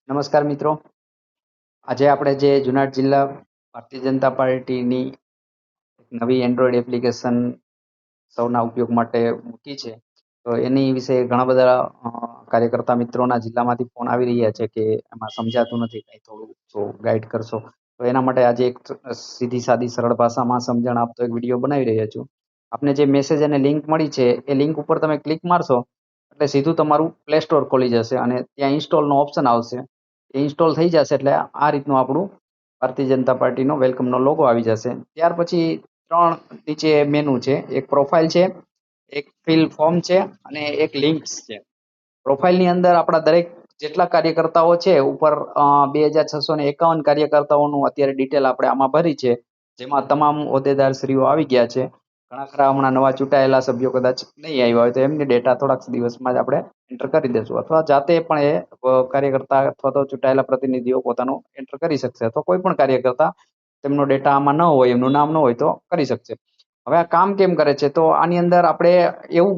નમસ્કાર મિત્રો. આજે આપણે જે જુનાગઢ જિલ્લા ભારતીય જનતા પાર્ટીની એક નવી એન્ડ્રોઈડ એપ્લિકેશન સૌના ઉપયોગ માટે મૂકી છે. તો એની વિશે ઘણા બધા કાર્યકર્તા મિત્રોના જિલ્લામાંથી ફોન આવી રહ્યા છે કે એમાં સમજાતું નથી, કંઈ થોડું જો ગાઈડ કરશો. તો એના માટે આજે એક સીધી સાદી સરળ ભાષામાં સમજણ આપતો એક વિડીયો બનાવી રહ્યા છું. આપને જે મેસેજ અને લિંક મળી છે એ લિંક ઉપર તમે ક્લિક મારશો એટલે સીધું તમારું પ્લે સ્ટોર ખોલી જશે અને ત્યાં ઇન્સ્ટોલનો ઓપ્શન આવશે. એ ઇન્સ્ટોલ થઈ જશે એટલે આ રીતનું આપણું ભારતીય જનતા પાર્ટીનો વેલકમનો લોગો આવી જશે. ત્યાર પછી 3 નીચે મેનુ છે. એક પ્રોફાઇલ છે, એક ફિલ ફોર્મ છે અને એક લિંક્સ છે. પ્રોફાઇલની અંદર આપણા દરેક જેટલા કાર્યકર્તાઓ છે ઉપર 2651 કાર્યકર્તાઓનું અત્યારે ડિટેલ આપણે આમાં ભરી છે, જેમાં તમામ હોદ્દેદારશ્રીઓ આવી ગયા છે. ઘણા ખરા હમણાં નવા ચૂંટાયેલા સભ્યો કદાચ નહીં આવ્યા હોય તો એમની ડેટા થોડાક દિવસમાં જ આપણે એન્ટર કરી દેશું, અથવા જાતે પણ એ કાર્યકર્તા અથવા તો ચૂંટાયેલા પ્રતિનિધિઓ પોતાનું એન્ટર કરી શકશે, અથવા કોઈ પણ કાર્યકર્તા તેમનો ડેટા આમાં ન હોય, એમનું નામ ન હોય તો કરી શકશે. હવે આ કામ કેમ કરે છે? તો આની અંદર આપણે એવું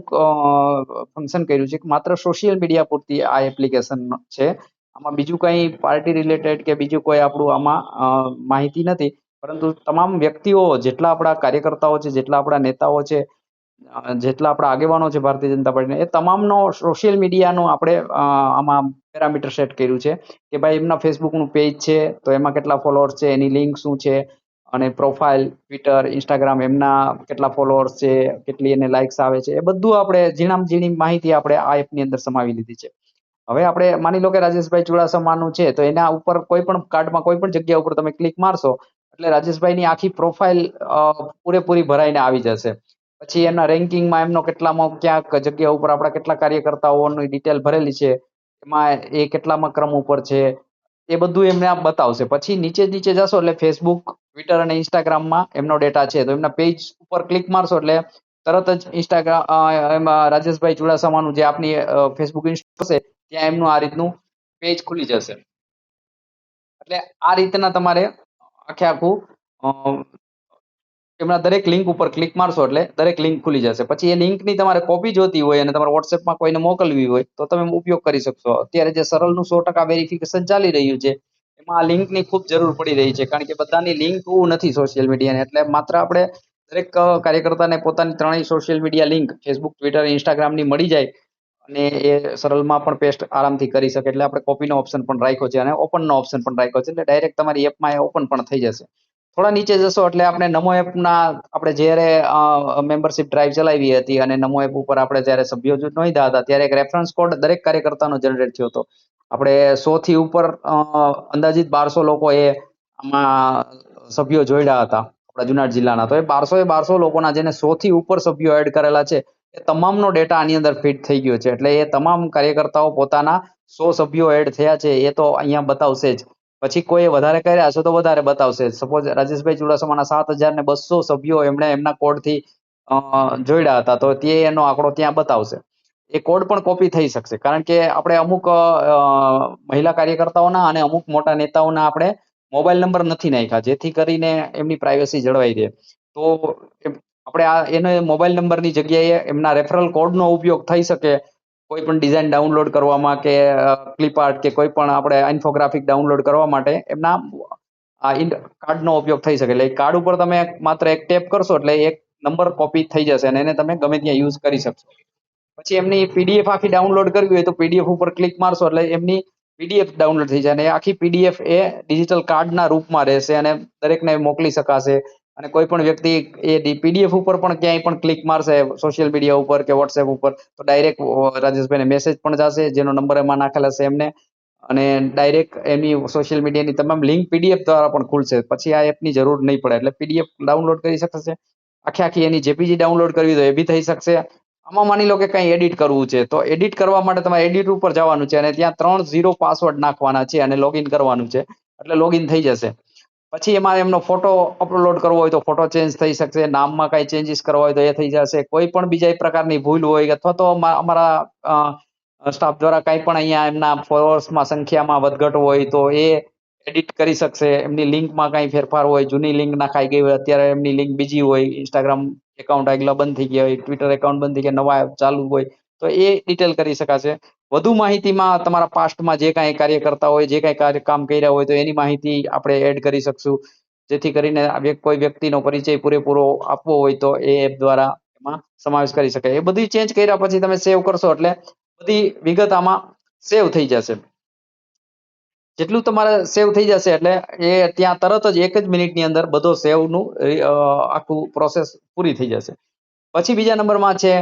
ફંક્શન કર્યું છે કે માત્ર સોશિયલ મીડિયા પૂરતી આ એપ્લિકેશન છે. આમાં બીજું કંઈ પાર્ટી રિલેટેડ કે બીજું કોઈ આપણું આમાં માહિતી નથી, પરંતુ તમામ વ્યક્તિઓ જેટલા આપણા કાર્યકર્તાઓ છે, જેટલા આપણા નેતાઓ છે, જેટલા આપણા આગેવાનો છે ભારતીય જનતા પાર્ટીના, એ તમામનો સોશિયલ મીડિયાનું આપણે આમાં પેરામીટર સેટ કર્યું છે કે ભાઈ એમના ફેસબુકનું પેજ છે તો એમાં કેટલા ફોલોઅર્સ છે, એની લિંક શું છે, અને પ્રોફાઇલ ટ્વિટર ઇન્સ્ટાગ્રામ એમના કેટલા ફોલોઅર્સ છે, કેટલી એને લાઇક્સ આવે છે, એ બધું આપણે ઝીણામાં ઝીણી માહિતી આપણે આ એપની અંદર સમાવી લીધી છે. હવે આપણે માની લો કે રાજેશભાઈ ચુડાસમાનું છે તો એના ઉપર કોઈ પણ કાર્ડમાં કોઈ પણ જગ્યા ઉપર તમે ક્લિક મારશો એટલે રાજેશભાઈની આખી પ્રોફાઇલ પૂરેપૂરી ભરાઈને આવી જશે. પછી એમના રેન્કિંગમાં એમનો કેટલામાં ક્યાંક જગ્યા ઉપર આપણા કેટલા કાર્યકર્તાઓની ડિટેલ ભરેલી છે, એમાં એ કેટલામાં ક્રમ ઉપર છે, એ બધું એમને આ બતાવશે. પછી નીચે નીચે જશો એટલે ફેસબુક ટ્વિટર અને ઇન્સ્ટાગ્રામમાં એમનો ડેટા છે તો એમના પેજ ઉપર ક્લિક મારશો એટલે તરત જ ઇન્સ્ટાગ્રામ એમાં રાજેશભાઈ ચુડાસમાનું જે આપની ફેસબુક ઇન્સ્ટોલ હશે ત્યાં એમનું આ રીતનું પેજ ખુલી જશે. એટલે આ રીતના તમારે આખે આખું એમના દરેક લિંક ઉપર ક્લિક મારશો એટલે દરેક લિંક ખુલી જશે. પછી એ લિંકની તમારે કોપી જોતી હોય અને તમારે વોટ્સએપમાં કોઈને મોકલવી હોય તો તમે ઉપયોગ કરી શકશો. અત્યારે જે સરળનું 100% વેરિફિકેશન ચાલી રહ્યું છે એમાં આ લિંકની ખૂબ જરૂર પડી રહી છે, કારણ કે બધાની લિંક નથી સોશિયલ મીડિયાની. એટલે માત્ર આપણે દરેક કાર્યકર્તાને પોતાની ત્રણેય social media link Facebook Twitter ઇન્સ્ટાગ્રામની મળી જાય અને એ સરળમાં પણ પેસ્ટ આરામથી કરી શકે. એટલે આપણે કોપીનો ઓપ્શન પણ રાખ્યો છે અને ઓપનનો ઓપ્શન પણ રાખ્યો છે, એટલે ડાયરેક્ટ તમારી એપમાં એ ઓપન પણ થઈ જશે. થોડા નીચે જશો એટલે આપણે નમો એપના આપણે જ્યારે મેમ્બરશિપ ડ્રાઈવ ચલાવી હતી અને નમો એપ ઉપર આપણે જ્યારે સભ્યો નોંધ્યા હતા ત્યારે એક રેફરન્સ કોડ દરેક કાર્યકર્તાનો જનરેટ થયો હતો. આપણે 100 થી ઉપર અંદાજિત 1200 લોકો એ આમાં સભ્યો જોડ્યા હતા આપણા જુનાગઢ જિલ્લાના. તો એ 1200 લોકોના જેને 100 થી ઉપર સભ્યો એડ કરેલા છે એ તમામનો ડેટા આની અંદર ફિટ થઈ ગયો છે. એટલે એ તમામ કાર્યકર્તાઓ પોતાના 100 સભ્યો એડ થયા છે એ તો અહીંયા બતાવશે જ. પછી કોઈ વધારે કર્યા હશે તો વધારે બતાવશે. સપોઝ રાજેશભાઈ ચુડાસમાના 7200 સભ્યો એમણે એમના કોડથી જોડ્યા હતા તો તે એનો આંકડો ત્યાં બતાવશે. એ કોડ પણ કોપી થઈ શકશે, કારણ કે આપણે અમુક મહિલા કાર્યકર્તાઓના અને અમુક મોટા નેતાઓના આપણે મોબાઈલ નંબર નથી નાખ્યા, જેથી કરીને એમની પ્રાઇવસી જળવાઈ રહે. તો આપણે એને મોબાઈલ નંબરની જગ્યાએ એમના રેફરલ કોડનો ઉપયોગ થઈ શકે કોઈ પણ ડિઝાઇન ડાઉનલોડ કરવામાં કે ક્લિપ આર્ટ કે કોઈ પણ આપણે ઇન્ફોગ્રાફિક ડાઉનલોડ કરવા માટે એમના આ કાર્ડનો ઉપયોગ થઈ શકે. એટલે એ કાર્ડ ઉપર તમે માત્ર એક ટેપ કરશો એટલે એક નંબર કોપી થઈ જશે અને એને તમે ગમે ત્યાં યુઝ કરી શકશો. પછી એમની પીડીએફ આખી ડાઉનલોડ કરવી હોય તો પીડીએફ ઉપર ક્લિક મારશો એટલે એમની પીડીએફ ડાઉનલોડ થઈ જાય અને આખી પીડીએફ એ ડિજિટલ કાર્ડના રૂપમાં રહેશે અને દરેકને મોકલી શકાશે. અને કોઈ પણ વ્યક્તિ એ પીડીએફ ઉપર પણ ક્યાંય પણ ક્લિક મારશે સોશિયલ મીડિયા ઉપર કે વોટ્સએપ ઉપર તો ડાયરેક્ટ રાજેશભાઈને મેસેજ પણ જશે જેનો નંબર એમાં નાખેલા છે એમને, અને ડાયરેક્ટ એની સોશિયલ મીડિયાની તમામ લિંક પીડીએફ દ્વારા પણ ખુલશે. પછી આ એપની જરૂર નહીં પડે, એટલે પીડીએફ ડાઉનલોડ કરી શકશે. આખી એની જેપીજી ડાઉનલોડ કરવી તો એ બી થઈ શકશે. આમાં માની લો કે કંઈ એડિટ કરવું છે તો એડિટ કરવા માટે તમારે એડિટ ઉપર જવાનું છે અને ત્યાં 3 પાસવર્ડ નાખવાના છે અને લોગિન કરવાનું છે એટલે લોગિન થઈ જશે. પછી એમાં એમનો ફોટો અપલોડ કરવો હોય તો ફોટો ચેન્જ થઈ શકશે, નામમાં કાંઈ ચેન્જીસ કરવા હોય તો એ થઈ જશે. કોઈ પણ બીજા પ્રકારની ભૂલ હોય અથવા તો અમારા સ્ટાફ દ્વારા કાંઈ પણ અહીંયા એમના ફોલોઅર્સમાં સંખ્યામાં વધઘટ હોય તો એ એડિટ કરી શકશે. એમની લિંકમાં કાંઈ ફેરફાર હોય, જૂની લિંક નાખાઈ ગઈ હોય, અત્યારે એમની લિંક બીજી હોય, ઇન્સ્ટાગ્રામ એકાઉન્ટ આગલા બંધ થઈ ગયા હોય, ટ્વિટર એકાઉન્ટ બંધ થઈ ગયા, નવા ચાલુ હોય તો એ ડિટેલ કરી શકાશે. વધુ માહિતીમાં તમારા પાસ્ટમાં જે કાંઈ કાર્ય કરતા હોય, જે કાંઈ કામ કર્યા હોય તો એની માહિતી આપણે એડ કરી શકશું. જેથી કરીને કોઈ વ્યક્તિનો પરિચય પૂરેપૂરો આપવો હોય તો એ એપ દ્વારા એમાં સમાવેશ કરી શકાય. એ બધી ચેન્જ કર્યા પછી તમે સેવ કરશો એટલે બધી વિગત આમાં સેવ થઈ જશે. જેટલું તમારે સેવ થઈ જશે એટલે એ ત્યાં તરત જ 1 જ મિનિટની અંદર બધો સેવનું આખું પ્રોસેસ પૂરી થઈ જશે. પછી બીજા નંબરમાં છે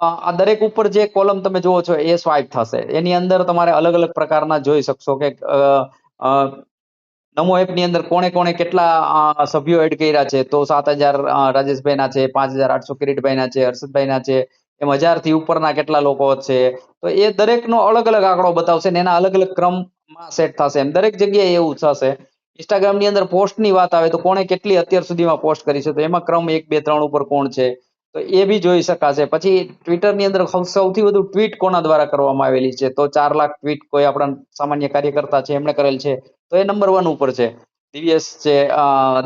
આ દરેક ઉપર જે કોલમ તમે જુઓ છો એ સ્વાઇપ થશે. એની અંદર તમારે અલગ અલગ પ્રકારના જોઈ શકશો કે અ, નમો એપની અંદર કોણે કોણે કેટલા સભ્યો એડ કર્યા છે. તો 7,000 રાજેશભાઈના છે, 5,800 કિરીટભાઈના છે, હર્ષદભાઈના છે, એમ 1,000 થી ઉપરના કેટલા લોકો છે. તો એ દરેકનો અલગ અલગ આંકડો બતાવશે ને એના અલગ અલગ ક્રમમાં સેટ થશે. એમ દરેક જગ્યાએ એવું થશે. ઇન્સ્ટાગ્રામની અંદર પોસ્ટની વાત આવે તો કોણે કેટલી અત્યાર સુધીમાં પોસ્ટ કરી છે તો એમાં ક્રમ 1, 2, 3 ઉપર કોણ છે તો એ બી જોઈ શકાશે. પછી ટ્વિટરની અંદર સૌથી વધુ ટ્વીટ કોના દ્વારા કરવામાં આવેલી છે તો 4 લાખ ટ્વીટ કોઈ આપણા સામાન્ય કાર્યકર્તા છે એમણે કરેલ છે તો એ નંબર 1 ઉપર છે. દિવ્યેશ છે,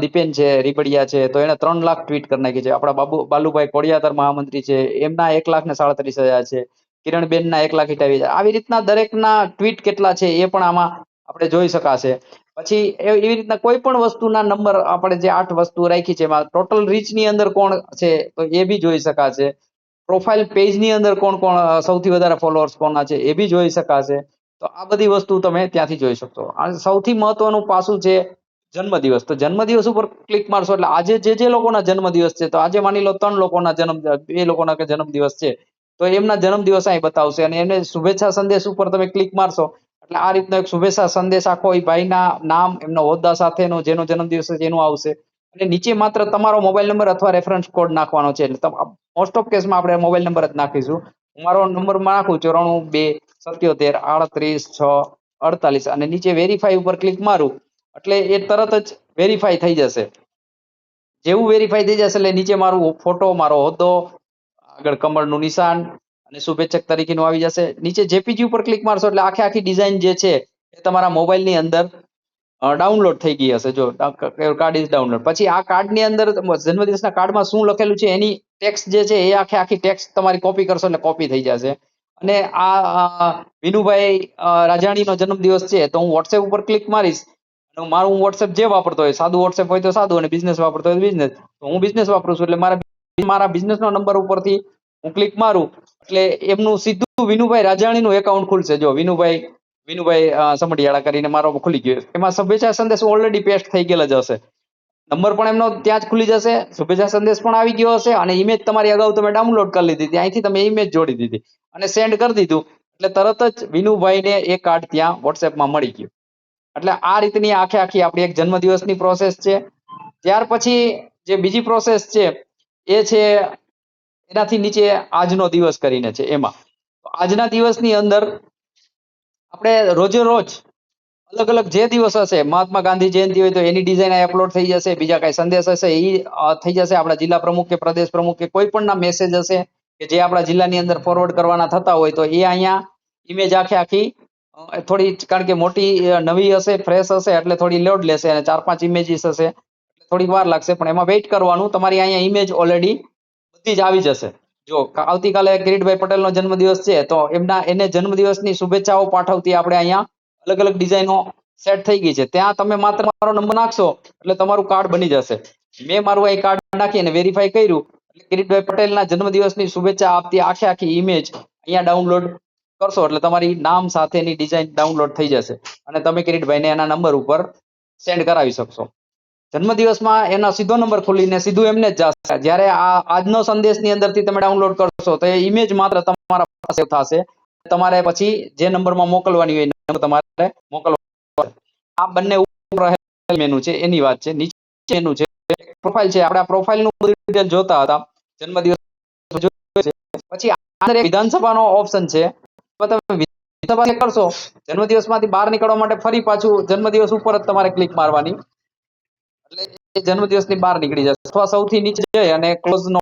દીપેન છે, રીબડિયા છે તો એને 3 લાખ ટ્વીટ કરી નાખી છે. આપણા બાલુભાઈ કોડિયાતર મહામંત્રી છે એમના 1,37,000 છે. કિરણબેનના 1,58,000. આવી રીતના દરેકના ટ્વીટ કેટલા છે એ પણ આમાં આપણે જોઈ શકાશે. પછી એવી રીતના કોઈ પણ વસ્તુના નંબર આપણે જે 8 વસ્તુ રાખી છે એમાં ટોટલ રીચની અંદર કોણ છે તો એ બી જોઈ શકાશે. પ્રોફાઇલ પેજની અંદર કોણ કોણ સૌથી વધારે ફોલોઅર્સ કોના છે એ બી જોઈ શકાશે. તો આ બધી વસ્તુ તમે ત્યાંથી જોઈ શકશો. આ સૌથી મહત્વનું પાસું છે જન્મદિવસ. તો જન્મદિવસ ઉપર ક્લિક મારશો એટલે આજે જે લોકોના જન્મદિવસ છે તો આજે માની લો 3 લોકોના 2 લોકોના કે જન્મદિવસ છે તો એમના જન્મદિવસ અહીં બતાવશે અને એને શુભેચ્છા સંદેશ ઉપર તમે ક્લિક મારશો એટલે આ રીતનો એક શુભેચ્છા સંદેશ આખો એ ભાઈના નામ, એમના હોદ્દા સાથેનો જેનો જન્મદિવસ છે એનું આવશે. અને નીચે માત્ર તમારો મોબાઈલ નંબર અથવા રેફરન્સ કોડ નાખવાનો છે. એટલે મોસ્ટ ઓફ કેસમાં આપણે મોબાઈલ નંબર જ નાખીશું. હું મારો નંબર નાખું 94 2 77 38 6 48 અને નીચે વેરીફાઈ ઉપર ક્લિક મારું એટલે એ તરત જ વેરીફાઈ થઈ જશે. જેવું વેરીફાઈ થઈ જશે એટલે નીચે મારો ફોટો, મારો હોદ્દો, આગળ કમળનું નિશાન અને શુભેચ્છક તરીકેનું આવી જશે. નીચે જેપીજી ઉપર ક્લિક મારશો એટલે આખી ડિઝાઇન જે છે એ તમારા મોબાઈલની અંદર ડાઉનલોડ થઈ ગઈ હશે. જો કાર્ડ ઇઝ ડાઉનલોડ. પછી આ કાર્ડની અંદર જન્મદિવસના કાર્ડમાં શું લખેલું છે એની ટેક્સ્ટ જે છે એ આખી ટેક્સ્ટ તમારી કોપી કરશો એટલે કોપી થઈ જશે. અને આ વિનુભાઈ રાજાણીનો જન્મદિવસ છે તો હું વોટ્સએપ ઉપર ક્લિક મારીશ. મારું વોટ્સએપ જે વાપરતો હોય, સાદું વોટ્સએપ હોય તો સાદું અને બિઝનેસ વાપરતો હોય તો બિઝનેસ. તો હું બિઝનેસ વાપરું છું એટલે મારા બિઝનેસનો નંબર ઉપરથી હું ક્લિક મારું એટલે એમનું સીધું વિનુભાઈ રાજાણીનું એકાઉન્ટ ખુલશે. જો વિનુભાઈ સમઢિયાળા કરીને મારો ખુલી ગયો. એમાં શુભેચ્છા સંદેશ ઓલરેડી પેસ્ટ થઈ ગયેલ જ હશે. નંબર પણ એમનો ત્યાં જ ખુલી જશે, શુભેચ્છા સંદેશ પણ આવી ગયો હશે અને ઇમેજ તમારી અગાઉ તમે ડાઉનલોડ કરી લીધી હતી. અહીંથી તમે ઇમેજ જોડી દીધી અને સેન્ડ કરી દીધું એટલે તરત જ વિનુભાઈને એ કાર્ડ ત્યાં વોટ્સએપમાં મળી ગયું. એટલે આ રીતની આખી આપણી એક જન્મદિવસની પ્રોસેસ છે. ત્યાર પછી જે બીજી પ્રોસેસ છે એ છે એનાથી નીચે આજનો દિવસ કરીને છે. એમાં આજના દિવસની અંદર આપણે રોજે રોજ અલગ અલગ જે દિવસ હશે, મહાત્મા ગાંધી જયંતિ હોય તો એની ડિઝાઇન અપલોડ થઈ જશે. બીજા કાંઈ સંદેશ હશે એ થઈ જશે. આપણા જિલ્લા પ્રમુખ કે પ્રદેશ પ્રમુખ કે કોઈ પણના મેસેજ હશે કે જે આપણા જિલ્લાની અંદર ફોરવર્ડ કરવાના થતા હોય તો એ અહીંયા ઇમેજ આખી થોડી, કારણ કે મોટી નવી હશે, ફ્રેશ હશે એટલે થોડી લોડ લેશે અને 4-5 ઇમેજીસ હશે થોડીક વાર લાગશે પણ એમાં વેઇટ કરવાનું. તમારી અહીંયા ઇમેજ ઓલરેડી બધી જ આવી જશે. જો આવતીકાલે કિરીટભાઈ પટેલનો જન્મદિવસ છે તો એને જન્મદિવસની શુભેચ્છાઓ પાઠવતી આપણે અહીંયા અલગ અલગ ડિઝાઇનો સેટ થઈ ગઈ છે. ત્યાં તમે માત્ર મારો નંબર નાખશો એટલે તમારું કાર્ડ બની જશે. મેં મારું અહીં કાર્ડ નાખી અને વેરીફાઈ કર્યું એટલે કિરીટભાઈ પટેલના જન્મદિવસની શુભેચ્છા આપતી આખી ઇમેજ અહીંયા ડાઉનલોડ કરશો એટલે તમારી નામ સાથેની ડિઝાઇન ડાઉનલોડ થઈ જશે અને તમે કિરીટભાઈને એના નંબર ઉપર સેન્ડ કરાવી શકશો. જન્મદિવસમાં એનો સીધો નંબર ખોલીને સીધું એમને જ જશે. જ્યારે આ આજનો સંદેશની અંદરથી તમે ડાઉનલોડ કરશો તો એ ઇમેજ માત્ર તમારા પાસે થશે. તમારે પછી જે નંબરમાં મોકલવાની હોય નંબર તમારે મોકલવાનો. આ બંને ઉપર રહેલ મેનુ છે એની વાત છે. નીચે મેનુ છે પ્રોફાઇલ છે. આપણે પ્રોફાઇલનું બધી ડિટેલ જોતા હતા. જન્મદિવસ પછી અંદર એક વિધાનસભાનો ઓપ્શન છે. તમે વિધાનસભા કરશો જન્મદિવસમાંથી બહાર નીકળવા માટે ફરી પાછું જન્મદિવસ ઉપર જ તમારે ક્લિક મારવાની એટલે એ જન્મદિવસની બહાર નીકળી જશે. અથવા સૌથી નીચે જઈ અને ક્લોઝ નો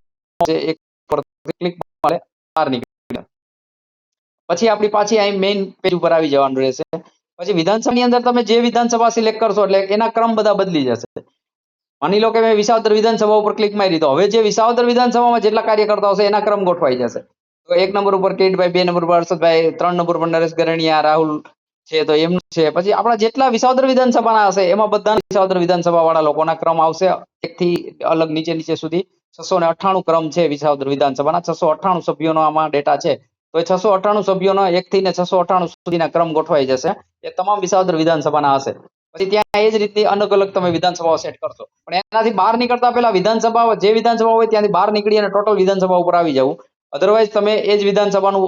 એક પર ક્લિક મારે બહાર નીકળી પછી આપણી પાછી અહીં મેઇન પેજ ઉપર આવી જવાનું રહેશે. પછી વિધાનસભાની અંદર તમે જે વિધાનસભા સિલેક્ટ કરશો એટલે એના ક્રમ બધા બદલી જશે. માની લો કે મેં વિસાવદર વિધાનસભા ઉપર ક્લિક મારી તો હવે જે વિસાવદર વિધાનસભામાં જેટલા કાર્યકર્તાઓ છે એના ક્રમ ગોઠવાઈ જશે. તો 1 નંબર ઉપર કિરીટભાઈ, 2 નંબર ઉપર હર્ષદભાઈ, 3 નંબર પર નરેશ ગરણિયા, રાહુલ છે તો એમનું છે. પછી આપણા જેટલા વિસાવદર વિધાનસભાના હશે એમાં બધા વિસાવદર વિધાનસભા વાળા લોકોના ક્રમ આવશે, એકથી અલગ નીચે નીચે સુધી 698 ક્રમ છે વિસાવદર વિધાનસભાના. 698 સભ્યોનો આમાં ડેટા છે. તો એ 698 સભ્યોનો 1 થી ને 698 સુધીના ક્રમ ગોઠવાઈ જશે. એ તમામ વિસાવદર વિધાનસભાના હશે. પછી ત્યાં એ જ રીતની અલગ અલગ તમે વિધાનસભાઓ સેટ કરશો. પણ એનાથી બહાર નીકળતા પહેલા વિધાનસભા જે વિધાનસભા હોય ત્યાંથી બહાર નીકળી અને ટોટલ વિધાનસભા ઉપર આવી જવું. અધરવાઇઝ તમે એ જ વિધાનસભાનું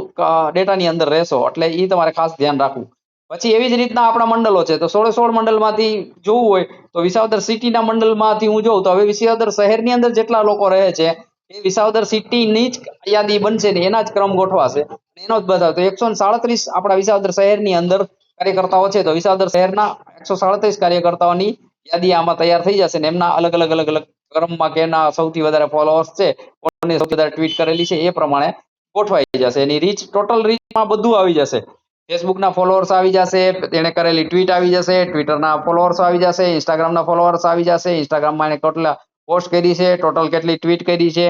ડેટાની અંદર રહેશો, એટલે એ તમારે ખાસ ધ્યાન રાખવું. પછી એવી જ રીતના આપણા મંડળો છે. તો 16 મંડળમાંથી જોવું હોય તો વિસાવદર સિટીના મંડળમાંથી હું જોઉં તો હવે વિસાવદર શહેરની અંદર જેટલા લોકો રહે છે એ વિસાવદર સિટીની જ યાદી બનશે ને એના જ ક્રમ ગોઠવાશે, એનો જ બતાવે. તો 137 આપણા વિસાવદર શહેરની અંદર કાર્યકર્તાઓ છે. તો વિસાવદર શહેરના 137 કાર્યકર્તાઓની યાદી આમાં તૈયાર થઈ જશે ને એમના અલગ અલગ અલગ અલગ ક્રમમાં કેના સૌથી વધારે ફોલોઅર્સ છે, કોની સૌથી વધારે ટ્વીટ કરેલી છે, એ પ્રમાણે ગોઠવાઈ જશે. એની રીચ, ટોટલ રીચમાં બધું આવી જશે. ફેસબુકના ફોલોઅર્સ આવી જશે, તેણે કરેલી ટ્વીટ આવી જશે, ટ્વિટરના ફોલોઅર્સ આવી જશે, ઇન્સ્ટાગ્રામના ફોલોઅર્સ આવી જશે, ઇન્સ્ટાગ્રામમાં એને કેટલા પોસ્ટ કરી છે, ટોટલ કેટલી ટ્વીટ કરી છે,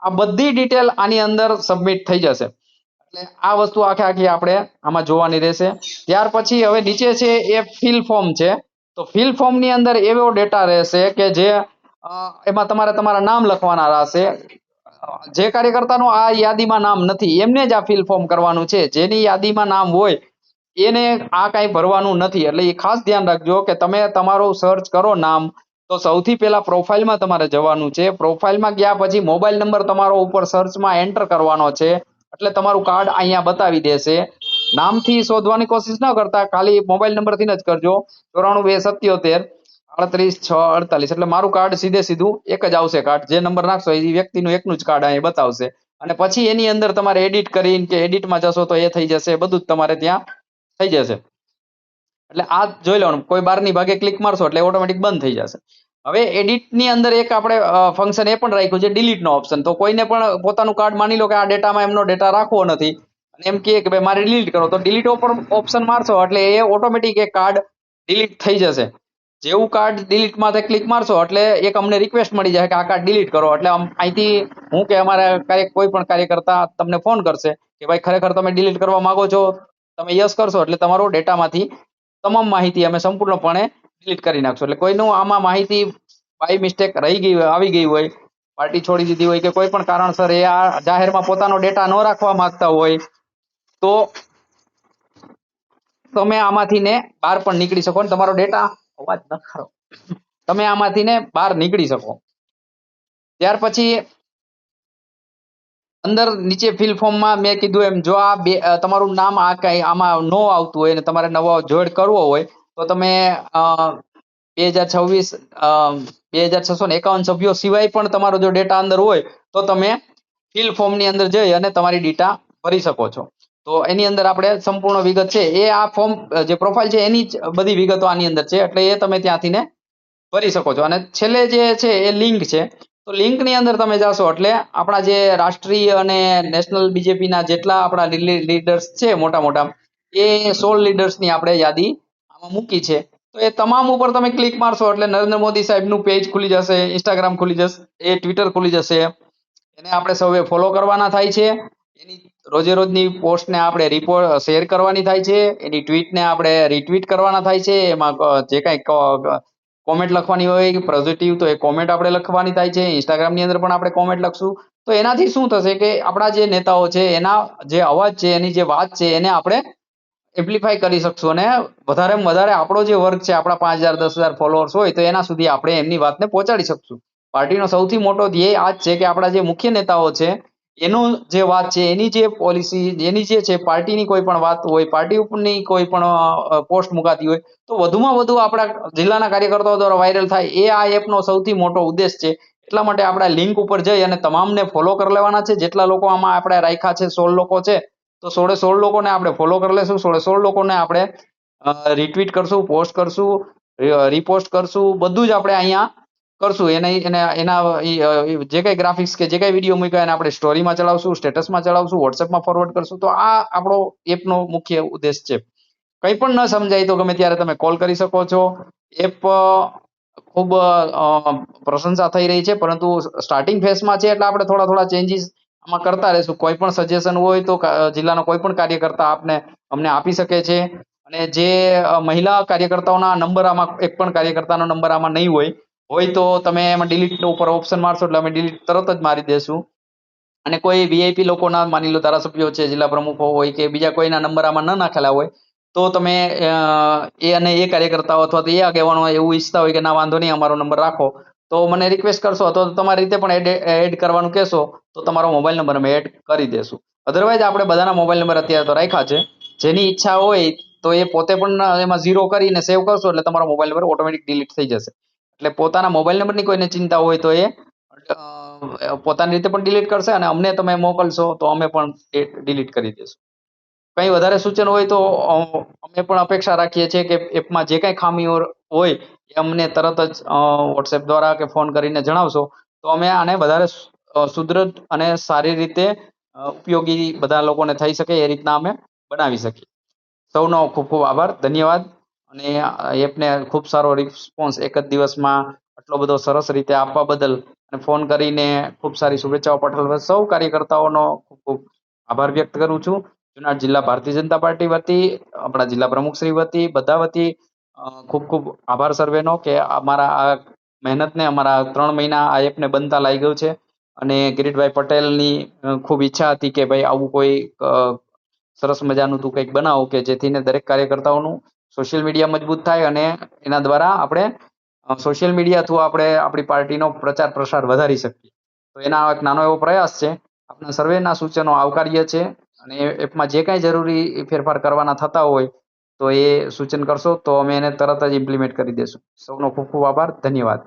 આ બધી ડિટેલ આની અંદર સબમિટ થઈ જશે. એટલે આ વસ્તુ આખે આખી આપણે આમાં જોવાની રહેશે. ત્યાર પછી હવે નીચે છે એ ફિલ ફોર્મ છે. તો ફિલ ફોર્મ ની અંદર એવો ડેટા રહેશે કે જે એમાં તમારે તમારા નામ લખવાના રહેશે. જે કાર્યકર્તાનું આ યાદીમાં નામ નથી એમને જ આ ફિલ ફોર્મ કરવાનું છે. જેની યાદીમાં નામ હોય એને આ કાંઈ ભરવાનું નથી. એટલે એ ખાસ ધ્યાન રાખજો કે તમે તમારું સર્ચ કરો નામ, તો સૌથી પહેલા પ્રોફાઇલમાં તમારે જવાનું છે. પ્રોફાઇલમાં ગયા પછી મોબાઈલ નંબર તમારો ઉપર સર્ચમાં એન્ટર કરવાનો છે, એટલે તમારું કાર્ડ અહીંયા બતાવી દેશે. નામથી શોધવાની કોશિશ ન કરતા, ખાલી મોબાઈલ નંબરથી જ કરજો. 94 277 38 6 48. એટલે મારું કાર્ડ સીધે સીધું એક જ આવશે કાર્ડ. જે નંબર નાખશો એ વ્યક્તિનું એકનું જ કાર્ડ અહીં બતાવશે. અને પછી એની અંદર તમારે એડિટ કરીને કે એડિટમાં જશો તો એ થઈ જશે. બધું જ તમારે ત્યાં થઈ જશે. એટલે આ જોઈ લેવાનું, કોઈ બારની ભાગે ક્લિક મારશો એટલે ઓટોમેટિક બંધ થઈ જશે. હવે એડિટની અંદર એક આપણે ફંક્શન એ પણ રાખ્યું છે, ડિલીટનો ઓપ્શન. તો કોઈને પણ પોતાનું કાર્ડ, માની લો કે આ ડેટામાં એમનો ડેટા રાખવો નથી અને એમ કહે કે ભાઈ મારે ડિલીટ કરો, તો ડિલીટ ઓપ્શન મારશો એટલે એ ઓટોમેટિક એ કાર્ડ ડિલીટ થઈ જશે. જેવું કાર્ડ ડિલીટમાં ક્લિક મારશો એટલે એક અમને રિક્વેસ્ટ મળી જાય કે આ કાર્ડ ડિલીટ કરો. એટલે અહીંથી હું કે અમારા કોઈ પણ કાર્યકર્તા તમને ફોન કરશે કે ભાઈ ખરેખર તમે ડિલીટ કરવા માંગો છો, તમે યસ કરશો એટલે તમારો ડેટામાંથી તમામ માહિતી અમે સંપૂર્ણપણે ડિલીટ કરી નાખશો. એટલે કોઈનું આમાં માહિતી બાય મિસ્ટેક રહી ગઈ હોય, આવી ગઈ હોય, પાર્ટી છોડી દીધી હોય કે કોઈ પણ કારણસર એ આ જાહેરમાં પોતાનો ડેટા ન રાખવા માંગતા હોય તો તમે આમાંથી ને બહાર પણ નીકળી શકો ને તમારો ડેટા, અવાજ ન કરો, તમે આમાંથી ને બહાર નીકળી શકો. ત્યાર પછી અંદર નીચે ફિલ ફોર્મમાં મેં કીધું એમ, જો આ તમારું નામ આ કઈ આમાં નો આવતું હોય અને તમારે નવો જોઈન કરવો હોય તો તમે 2026 2651 સભ્યો સિવાય પણ તમારો જો ડેટા અંદર હોય તો તમે ફિલ ફોર્મની અંદર જઈ અને તમારી ડેટા ભરી શકો છો. તો એની અંદર આપણે સંપૂર્ણ વિગત છે એ આ ફોર્મ જે પ્રોફાઇલ છે એની જ બધી વિગતો આની અંદર છે, એટલે એ તમે ત્યાંથી ને ભરી શકો છો. અને છેલ્લે જે છે એ લિંક છે. તો લિંકની અંદર તમે જાશો એટલે આપણા જે રાષ્ટ્રીય અને નેશનલ બીજેપીના જેટલા આપણા લીડર્સ છે મોટા મોટા, એ 16 લીડર્સની આપણે યાદી આમાં મૂકી છે. તો એ તમામ ઉપર તમે ક્લિક મારશો એટલે નરેન્દ્ર મોદી સાહેબનું પેજ ખુલી જશે, ઇન્સ્ટાગ્રામ ખુલી જશે, એ ટ્વિટર ખુલી જશે. એને આપણે સૌએ ફોલો કરવાના થાય છે. એની રોજે રોજની પોસ્ટને આપણે શેર કરવાની થાય છે. એની ટ્વીટને આપણે રિટ્વીટ કરવાના થાય છે. એમાં જે કાંઈ કોમેન્ટ લખવાની હોય પોઝિટિવ તો એ કોમેન્ટ આપણે લખવાની થાય છે. ઇન્સ્ટાગ્રામની અંદર પણ આપણે કોમેન્ટ લખશું. તો એનાથી શું થશે કે આપણા જે નેતાઓ છે એના જે અવાજ છે, એની જે વાત છે એને આપણે એમ્પ્લિફાય કરી શકશું અને વધારેમાં વધારે આપણો જે વર્ગ છે, આપણા 5000 10,000 ફોલોઅર્સ હોય તો એના સુધી આપણે એમની વાતને પહોંચાડી શકશું. પાર્ટીનો સૌથી મોટો ધ્યેય આ જ છે કે આપણા જે મુખ્ય નેતાઓ છે એનું જે વાત છે, એની જે પોલિસી, એની જે છે પાર્ટીની કોઈ પણ વાત હોય, પાર્ટી ઉપરની કોઈ પણ પોસ્ટ મુકાતી હોય તો વધુમાં વધુ આપણા જિલ્લાના કાર્યકર્તાઓ દ્વારા વાયરલ થાય, એ આ એપનો સૌથી મોટો ઉદ્દેશ છે. એટલા માટે આપણે લિંક ઉપર જઈ અને તમામને ફોલો કરી લેવાના છે. જેટલા લોકો આમાં આપણે રાખ્યા છે, 16 લોકો છે, તો 16 લોકોને આપણે ફોલો કરી લેશું. 16 લોકોને આપણે રિટ્વીટ કરશું, પોસ્ટ કરશું, રીપોસ્ટ કરશું, બધું જ આપણે અહીંયા કરશું. એના જે કઈ ગ્રાફિક્સ કે જે કઈ વિડીયો મૂક્યા એને આપણે સ્ટોરીમાં ચડાવશું, સ્ટેટસમાં ચડાવશું, વોટ્સએપમાં ફોરવર્ડ કરશું. તો આ આપણો એપનો મુખ્ય ઉદ્દેશ છે. કંઈ પણ ન સમજાય તો ગમે ત્યારે તમે કોલ કરી શકો છો. એપ ખૂબ પ્રશંસા થઈ રહી છે, પરંતુ સ્ટાર્ટિંગ ફેઝમાં છે એટલે આપણે થોડા ચેન્જીસ આમાં કરતા રહેશું. કોઈ પણ સજેશન હોય તો જિલ્લાનો કોઈ પણ કાર્યકર્તા અમને આપી શકે છે. અને જે મહિલા કાર્યકર્તાઓના નંબર આમાં એક પણ કાર્યકર્તાનો નંબર આમાં નહીં હોય તો તમે એમાં ડિલીટ ઉપર ઓપ્શન મારશો એટલે અમે ડિલીટ તરત જ મારી દેશું. અને કોઈ વીઆઈપી લોકોના માની લો ધારાસભ્યો છે, જિલ્લા પ્રમુખો હોય કે બીજા કોઈના નંબર આમાં ન નાખેલા હોય તો તમે એ કાર્યકર્તાઓ અથવા તો એ આગેવાનો એવું ઈચ્છતા હોય કે ના વાંધો નહીં અમારો નંબર રાખો, તો મને રિક્વેસ્ટ કરશો અથવા તો તમારી રીતે પણ એડ કરવાનું કહેશો તો તમારો મોબાઈલ નંબર અમે એડ કરી દેશું. અધરવાઇઝ આપણે બધાના મોબાઈલ નંબર અત્યારે તો રાખ્યા છે. જેની ઈચ્છા હોય તો એ પોતે પણ એમાં ઝીરો કરીને સેવ કરશો એટલે તમારો મોબાઈલ નંબર ઓટોમેટિક ડિલીટ થઈ જશે. એટલે પોતાના મોબાઈલ નંબરની કોઈને ચિંતા હોય તો એ પોતાની રીતે પણ ડિલીટ કરશે અને અમને તમે મોકલશો તો અમે પણ એ ડિલીટ કરી દેશું. કંઈ વધારે સૂચન હોય તો અમે પણ અપેક્ષા રાખીએ છીએ કે એપમાં જે કંઈ ખામીઓ હોય એ અમને તરત જ વોટ્સએપ દ્વારા કે ફોન કરીને જણાવશો તો અમે આને વધારે સુદૃઢ અને સારી રીતે ઉપયોગી બધા લોકોને થઈ શકે એ રીતના અમે બનાવી શકીએ. સૌનો ખૂબ ખૂબ આભાર, ધન્યવાદ. અને એપને ખૂબ સારો રિસ્પોન્સ એક જ દિવસમાં આટલો બધો સરસ રીતે આપવા બદલ અને ફોન કરીને ખૂબ સારી શુભેચ્છાઓ પાઠવવા સૌ કાર્યકર્તાઓનો ખૂબ ખૂબ આભાર વ્યક્ત કરું છું. જુનાગઢ જિલ્લા ભારતીય જનતા પાર્ટી વતી, આપણા જિલ્લા પ્રમુખ શ્રી વતી, બધા વતી ખૂબ ખૂબ આભાર સર્વેનો કે અમારા આ મહેનતને, અમારા 3 મહિના આ એપને બનતા લાગી ગયું છે. અને કિરીટભાઈ પટેલની ખૂબ ઈચ્છા હતી કે ભાઈ આવું કોઈ સરસ મજાનું તું કંઈક બનાવો કે જેથીને દરેક કાર્યકર્તાઓનું સોશિયલ મીડિયા મજબૂત થાય અને એના દ્વારા આપણે સોશિયલ મીડિયા થ્રુ આપણે આપણી પાર્ટીનો પ્રચાર પ્રસાર વધારી શકીએ. તો એના એક નાનો એવો પ્રયાસ છે. આપણા સર્વેના સૂચનો આવકાર્ય છે અને એપમાં જે કાંઈ જરૂરી ફેરફાર કરવાના થતા હોય તો એ સૂચન કરશો તો અમે એને તરત જ ઇમ્પ્લિમેન્ટ કરી દેશું. સૌનો ખૂબ ખૂબ આભાર, ધન્યવાદ.